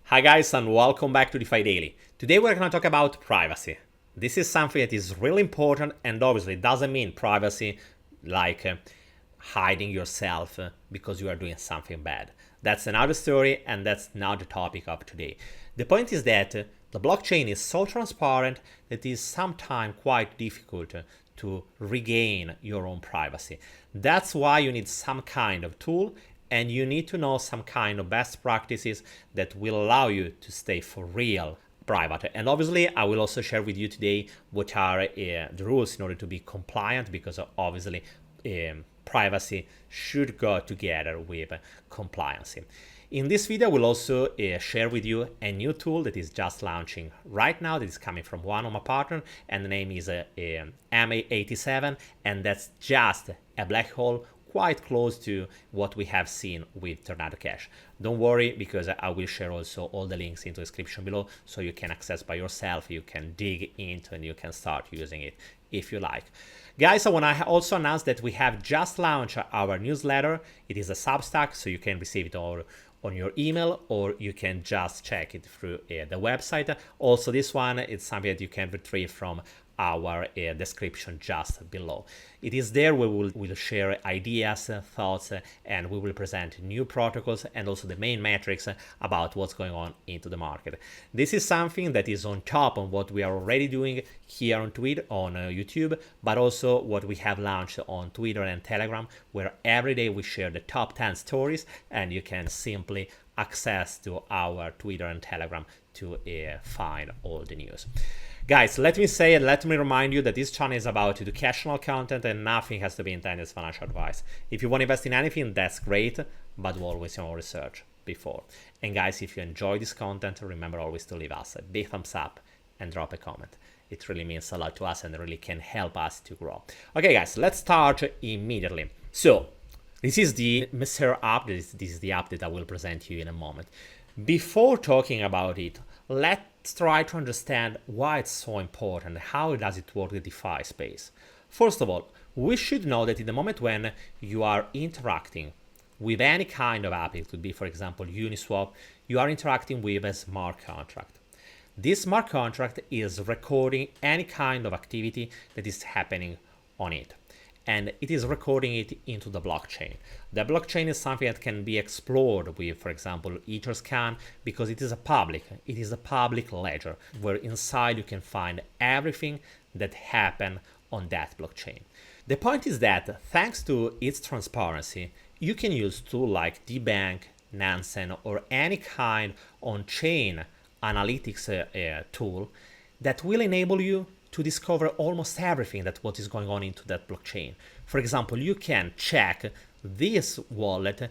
Hi guys, and welcome back to Defi Daily. Today we're going to talk about privacy. This is something that is really important, and obviously it doesn't mean privacy like hiding yourself because you are doing something bad. That's another story, and that's not the topic of today. The point is that the blockchain is so transparent that it is sometimes quite difficult to regain your own privacy. That's why you need some kind of tool, and you need to know some kind of best practices that will allow you to stay for real private. And obviously I will also share with you today what are the rules in order to be compliant, because obviously privacy should go together with compliance. In this video, we'll also share with you a new tool that is just launching right now, that is coming from one of my partners, and the name is MA87, and that's just a black hole quite close to what we have seen with Tornado Cash. Don't worry, because I will share also all the links in the description below, so you can access by yourself, you can dig into, and you can start using it if you like. Guys, I want to also announce that we have just launched our newsletter. It is a Substack, so you can receive it all on your email, or you can just check it through the website. Also, this one is something that you can retrieve from our description just below. It is there where we'll share ideas, thoughts, and we will present new protocols and also the main metrics about what's going on into the market. This is something that is on top of what we are already doing here on Twitter, on YouTube, but also what we have launched on Twitter and Telegram, where every day we share the top 10 stories, and you can simply access to our Twitter and Telegram to find all the news. Guys, let me remind you that this channel is about educational content, and nothing has to be intended as financial advice. If you want to invest in anything, that's great, but always your own research before. And guys, if you enjoy this content, remember always to leave us a big thumbs up and drop a comment. It really means a lot to us and really can help us to grow. Okay guys, let's start immediately. So, this is the Messier App. This is the app that I will present to you in a moment. Before talking about it, let's try to understand why it's so important. How does it work in the DeFi space? First of all, we should know that in the moment when you are interacting with any kind of app, it could be, for example, Uniswap, you are interacting with a smart contract. This smart contract is recording any kind of activity that is happening on it, and it is recording it into the blockchain. The blockchain is something that can be explored with, for example, Etherscan, because it is a public ledger, where inside you can find everything that happened on that blockchain. The point is that thanks to its transparency, you can use tools like DBank, Nansen, or any kind on-chain analytics tool that will enable you to discover almost everything that what is going on into that blockchain. For example, you can check this wallet,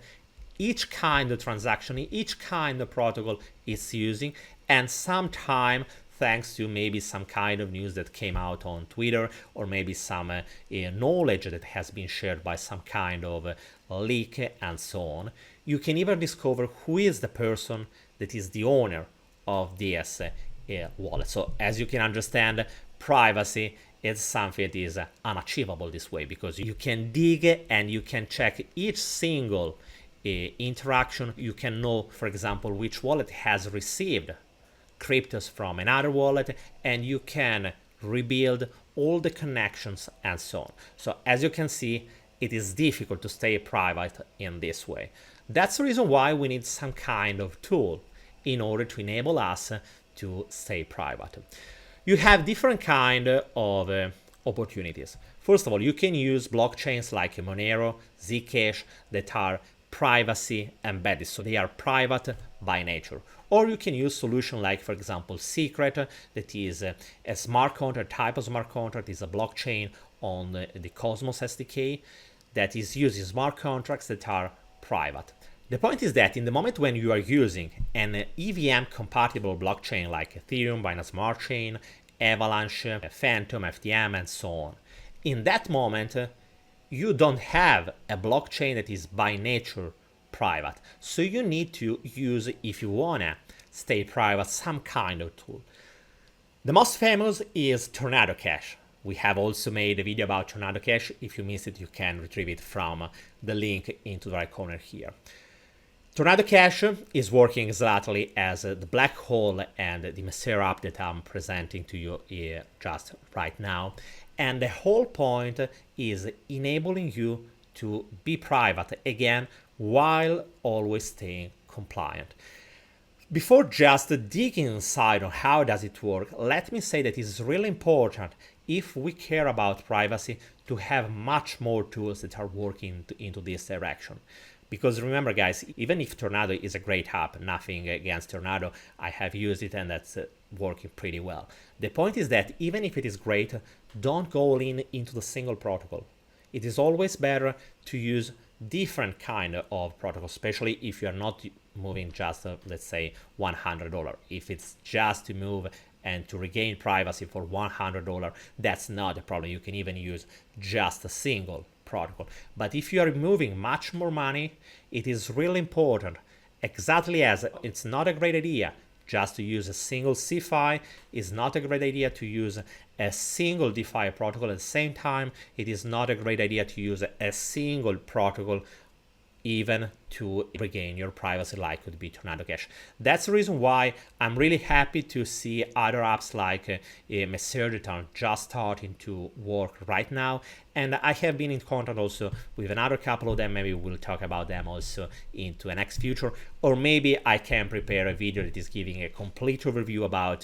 each kind of transaction, each kind of protocol it's using, and sometime thanks to maybe some kind of news that came out on Twitter, or maybe some knowledge that has been shared by some kind of leak and so on, you can even discover who is the person that is the owner of this wallet. So as you can understand, privacy is something that is unachievable this way, because you can dig and you can check each single interaction. You can know, for example, which wallet has received cryptos from another wallet, and you can rebuild all the connections and so on. So as you can see, it is difficult to stay private in this way. That's the reason why we need some kind of tool in order to enable us to stay private. You have different kind of opportunities. First of all, you can use blockchains like Monero, Zcash, that are privacy embedded, so they are private by nature. Or you can use solution like, for example, Secret, that is a smart contract, type of smart contract, is a blockchain on the Cosmos SDK that is using smart contracts that are private. The point is that in the moment when you are using an EVM-compatible blockchain like Ethereum, Binance Smart Chain, Avalanche, Phantom, FTM, and so on, in that moment, you don't have a blockchain that is by nature private. So you need to use, if you wanna stay private, some kind of tool. The most famous is Tornado Cash. We have also made a video about Tornado Cash. If you missed it, you can retrieve it from the link into the right corner here. Tornado Cache is working exactly as the Blackhole and the Messier App that I'm presenting to you just right now. And the whole point is enabling you to be private again while always staying compliant. Before just digging inside on how does it work, let me say that it's really important, if we care about privacy, to have much more tools that are working into this direction. Because remember guys, even if Tornado is a great app, nothing against Tornado, I have used it and that's working pretty well. The point is that even if it is great, don't go all in into the single protocol. It is always better to use different kind of protocol, especially if you're not moving just let's say $100. If it's just to move and to regain privacy for $100, that's not a problem. You can even use just a single protocol. But if you are moving much more money, it is really important, exactly as it's not a great idea just to use a single CeFi, is not a great idea to use a single DeFi protocol. At the same time, it is not a great idea to use a single protocol even to regain your privacy, like could be Tornado Cache. That's the reason why I'm really happy to see other apps like Messier that are just starting to work right now. And I have been in contact also with another couple of them. Maybe we'll talk about them also into the next future. Or maybe I can prepare a video that is giving a complete overview about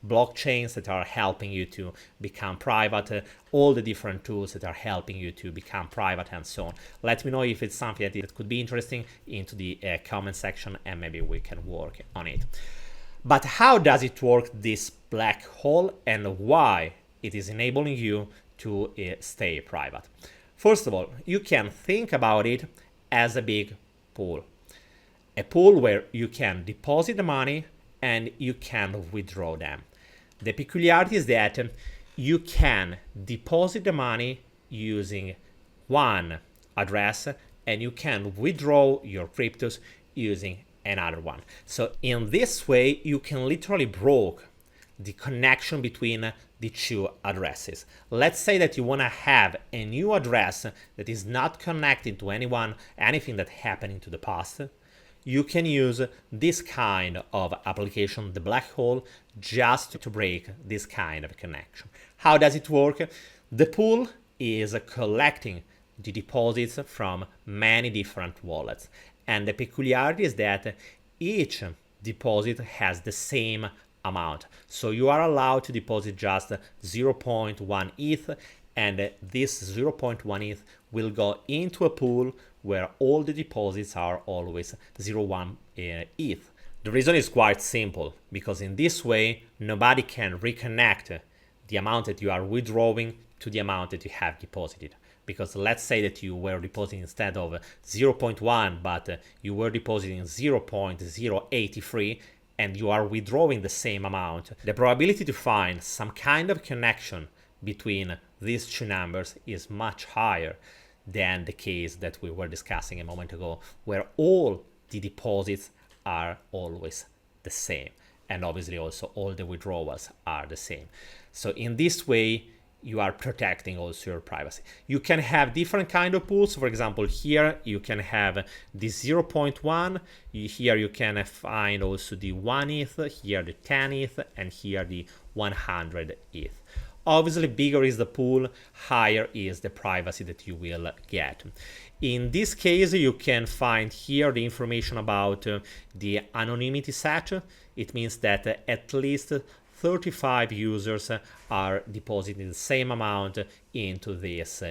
blockchains that are helping you to become private, all the different tools that are helping you to become private and so on. Let me know if it's something that could be interesting into the comment section and maybe we can work on it. But how does it work, this black hole, and why it is enabling you to stay private? First of all, you can think about it as a big pool. A pool where you can deposit the money and you can withdraw them. The peculiarity is that you can deposit the money using one address and you can withdraw your cryptos using another one. So in this way, you can literally break the connection between the two addresses. Let's say that you want to have a new address that is not connected to anything that happened in the past. You can use this kind of application, the Blackhole, just to break this kind of connection. How does it work? The pool is collecting the deposits from many different wallets. And the peculiarity is that each deposit has the same amount. So you are allowed to deposit just 0.1 ETH, and this 0.1 ETH will go into a pool where all the deposits are always 0.1 ETH. The reason is quite simple, because in this way, nobody can reconnect the amount that you are withdrawing to the amount that you have deposited. Because let's say that you were depositing instead of 0.1, but you were depositing 0.083, and you are withdrawing the same amount. The probability to find some kind of connection between these two numbers is much higher than the case that we were discussing a moment ago, where all the deposits are always the same. And obviously also all the withdrawals are the same. So in this way, you are protecting also your privacy. You can have different kind of pools. For example, here you can have the 0.1. Here you can find also the 1 ETH, here the 10 ETH, and here the 100 ETH. Obviously, bigger is the pool, higher is the privacy that you will get. In this case, you can find here the information about the anonymity set. It means that at least 35 users are depositing the same amount into this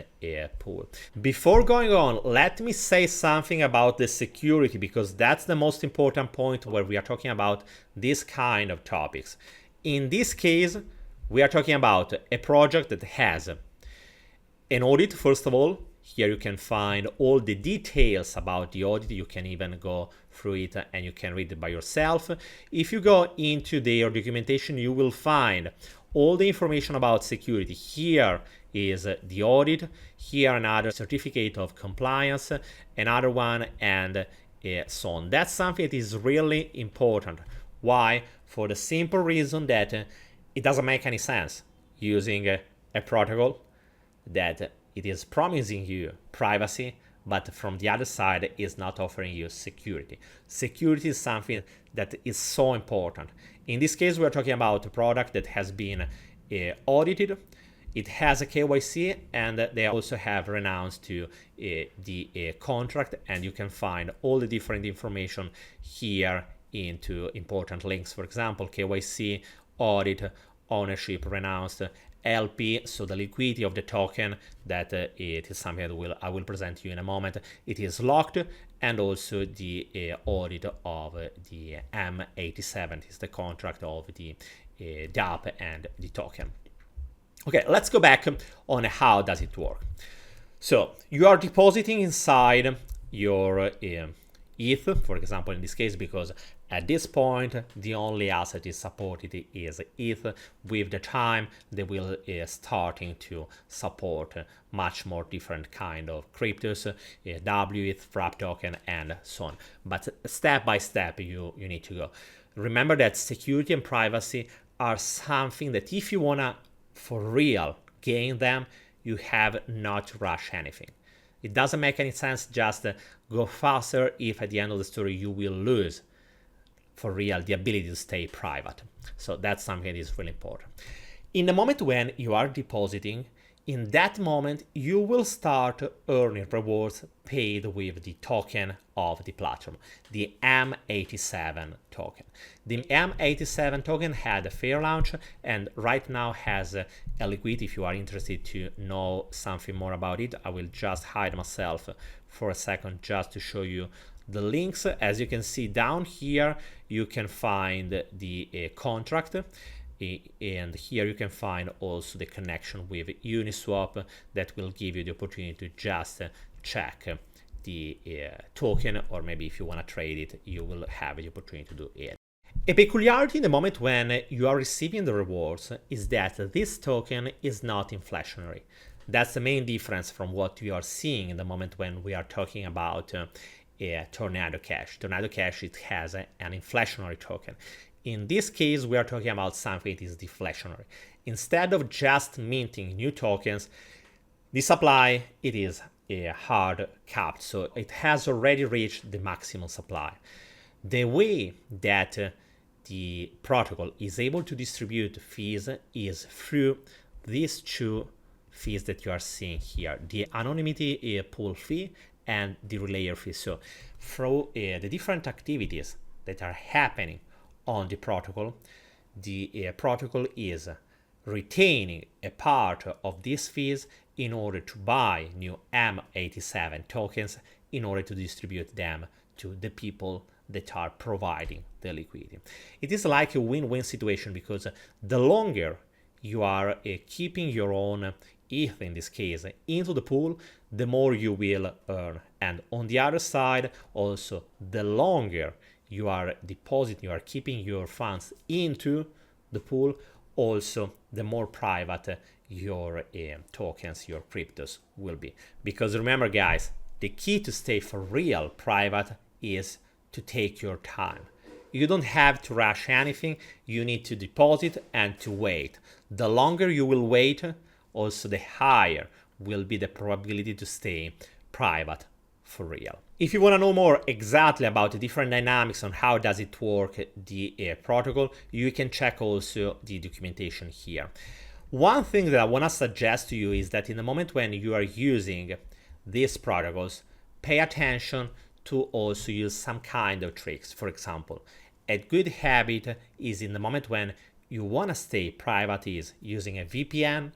pool. Before going on, let me say something about the security, because that's the most important point where we are talking about this kind of topics. In this case, we are talking about a project that has an audit, first of all. Here you can find all the details about the audit. You can even go through it and you can read it by yourself. If you go into their documentation, you will find all the information about security. Here is the audit, here another certificate of compliance, another one, and so on. That's something that is really important. Why? For the simple reason that it doesn't make any sense using a protocol that it is promising you privacy, but from the other side is not offering you security. Security is something that is so important. In this case, we're talking about a product that has been audited. It has a KYC, and they also have renounced to the contract, and you can find all the different information here into important links. For example, KYC, audit, ownership, renounced, LP, so the liquidity of the token, that it is something that I will present to you in a moment. It is locked, and also the audit of the M87 is the contract of the DApp and the token. Okay, let's go back on how does it work. So you are depositing inside your ETH, for example, in this case, because at this point, the only asset is supported is ETH. With the time, they will starting to support much more different kind of cryptos, WETH, Wrap token, and so on. But step by step, you need to go. Remember that security and privacy are something that if you wanna for real gain them, you have not to rush anything. It doesn't make any sense just go faster if at the end of the story you will lose for real the ability to stay private. So that's something that is really important. In the moment when you are depositing, in that moment you will start earning rewards paid with the token of the platform, the M87 token. The M87 token had a fair launch and right now has a liquidity. If you are interested to know something more about it, I will just hide myself for a second just to show you the links. As you can see down here, you can find the contract. And here you can find also the connection with Uniswap that will give you the opportunity to just check the token, or maybe if you want to trade it, you will have the opportunity to do it. A peculiarity in the moment when you are receiving the rewards is that this token is not inflationary. That's the main difference from what we are seeing in the moment when we are talking about Tornado Cash. Tornado Cash, it has an inflationary token. In this case, we are talking about something that is deflationary. Instead of just minting new tokens, the supply, it is hard capped, so it has already reached the maximum supply. The way that the protocol is able to distribute fees is through these two fees that you are seeing here, the anonymity pool fee and the relayer fee. So through the different activities that are happening on the protocol, the protocol is retaining a part of these fees in order to buy new M87 tokens in order to distribute them to the people that are providing the liquidity. It is like a win-win situation because the longer you are keeping your own ETH, in this case, into the pool, the more you will earn. And on the other side, also, the longer you are depositing, you are keeping your funds into the pool, also the more private your tokens, your cryptos will be. Because remember guys, the key to stay for real private is to take your time. You don't have to rush anything, you need to deposit and to wait. The longer you will wait, also the higher will be the probability to stay private for real. If you want to know more exactly about the different dynamics on how does it work, the protocol, you can check also the documentation here. One thing that I want to suggest to you is that in the moment when you are using these protocols, pay attention to also use some kind of tricks. For example, a good habit is in the moment when you want to stay private is using a VPN,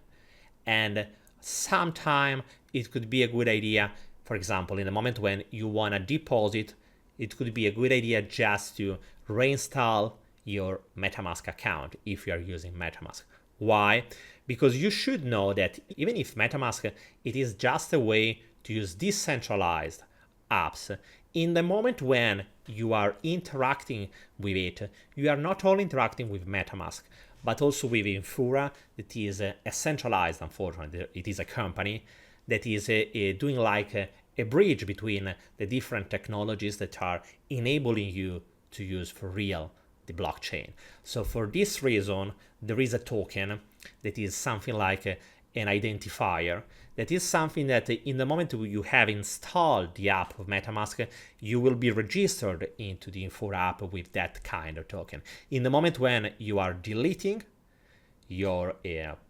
and sometime it could be a good idea, for example, in the moment when you want to deposit, it could be a good idea just to reinstall your MetaMask account if you are using MetaMask. Why? Because you should know that even if MetaMask, it is just a way to use decentralized apps, in the moment when you are interacting with it, you are not only interacting with MetaMask, but also with Infura, that is a centralized, unfortunately, it is a company that is doing like a bridge between the different technologies that are enabling you to use for real the blockchain. So for this reason, there is a token that is something like an identifier. That is something that in the moment you have installed the app of MetaMask, you will be registered into the Info app with that kind of token. In the moment when you are deleting your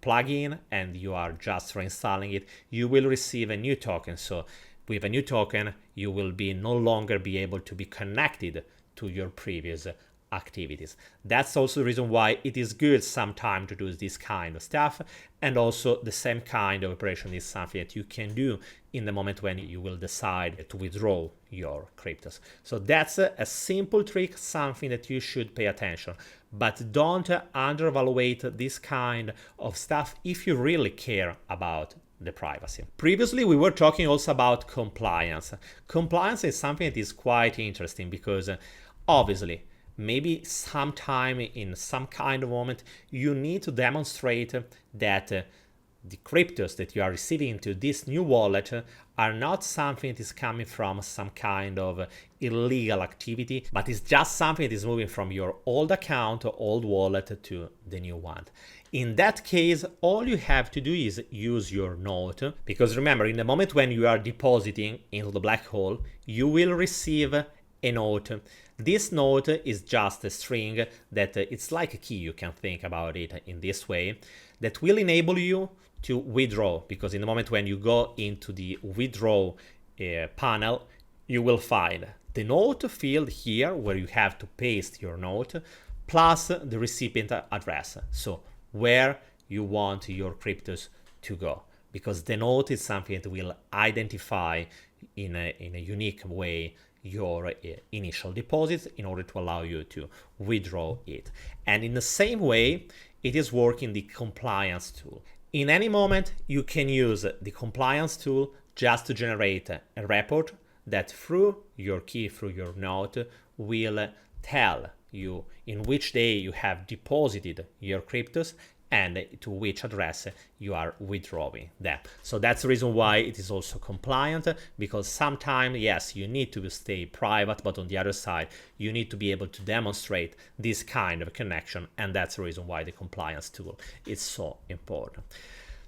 plugin and you are just reinstalling it, you will receive a new token. So with a new token, you will no longer be able to be connected to your previous activities. That's also the reason why it is good sometimes to do this kind of stuff, and also the same kind of operation is something that you can do in the moment when you will decide to withdraw your cryptos. So that's a simple trick, something that you should pay attention, but don't undervalue this kind of stuff if you really care about the privacy. Previously, we were talking also about compliance. Compliance is something that is quite interesting because obviously maybe sometime in some kind of moment you need to demonstrate that the cryptos that you are receiving into this new wallet are not something that is coming from some kind of illegal activity, but it's just something that is moving from your old account or old wallet to the new one. In that case, all you have to do is use your note, because remember, in the moment when you are depositing into the black hole, you will receive a note. This note is just a string that it's like a key, you can think about it in this way, that will enable you to withdraw, because in the moment when you go into the withdraw panel, you will find the note field here where you have to paste your note, plus the recipient address, so where you want your cryptos to go, because the note is something that will identify in a unique way your initial deposits in order to allow you to withdraw it. And in the same way, it is working the compliance tool. In any moment, you can use the compliance tool just to generate a report that through your key, through your note, will tell you in which day you have deposited your cryptos and to which address you are withdrawing them. So that's the reason why it is also compliant, because sometimes, yes, you need to stay private, but on the other side, you need to be able to demonstrate this kind of connection, and that's the reason why the compliance tool is so important.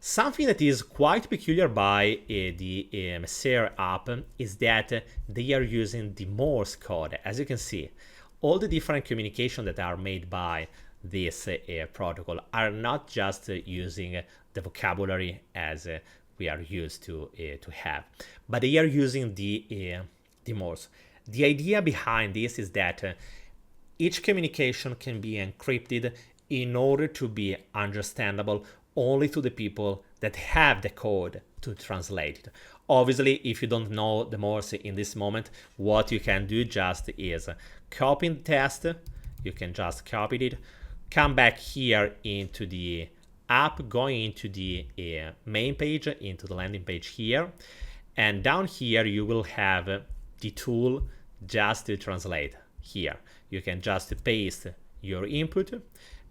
Something that is quite peculiar by the Messier app is that they are using the Morse code. As you can see, all the different communications that are made by this protocol are not just using the vocabulary as we are used to have, but they are using the Morse. The idea behind this is that each communication can be encrypted in order to be understandable only to the people that have the code to translate it. Obviously, if you don't know the Morse in this moment, what you can do just is copy the text. You can just copy it, come back here into the app, going into the main page, into the landing page here, and down here you will have the tool just to translate here. You can just paste your input,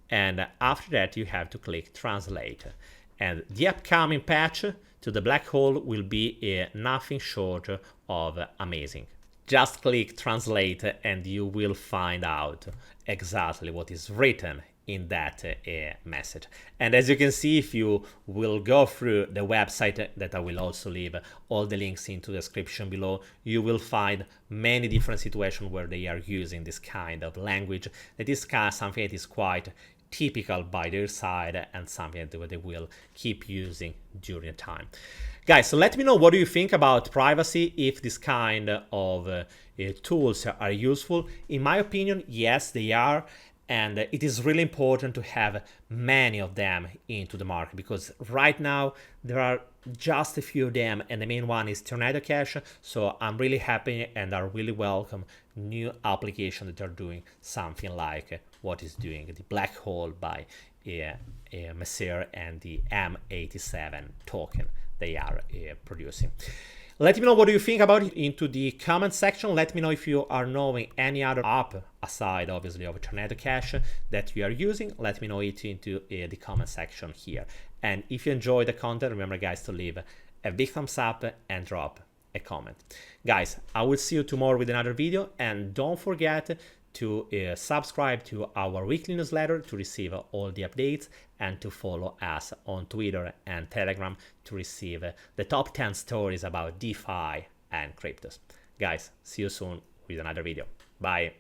and after that you have to click translate, and the upcoming patch to the black hole will be nothing short of amazing. Just click translate and you will find out exactly what is written in that message. And as you can see, if you will go through the website, that I will also leave all the links into the description below, you will find many different situations where they are using this kind of language. That is something that is quite typical by their side and something that they will keep using during time. Guys, so let me know what do you think about privacy, if this kind of tools are useful. In my opinion, yes, they are. And it is really important to have many of them into the market, because right now there are just a few of them, and the main one is Tornado Cash. So I'm really happy and I really welcome new applications that are doing something like what is doing the Blackhole by Messier and the M87 token they are producing. Let me know what do you think about it into the comment section. Let me know if you are knowing any other app aside, obviously, of Tornado Cash that you are using. Let me know it into the comment section here. And if you enjoy the content, remember, guys, to leave a big thumbs up and drop a comment. Guys, I will see you tomorrow with another video, and don't forget to subscribe to our weekly newsletter to receive all the updates, and to follow us on Twitter and Telegram to receive the top 10 stories about DeFi and cryptos. Guys, see you soon with another video. Bye.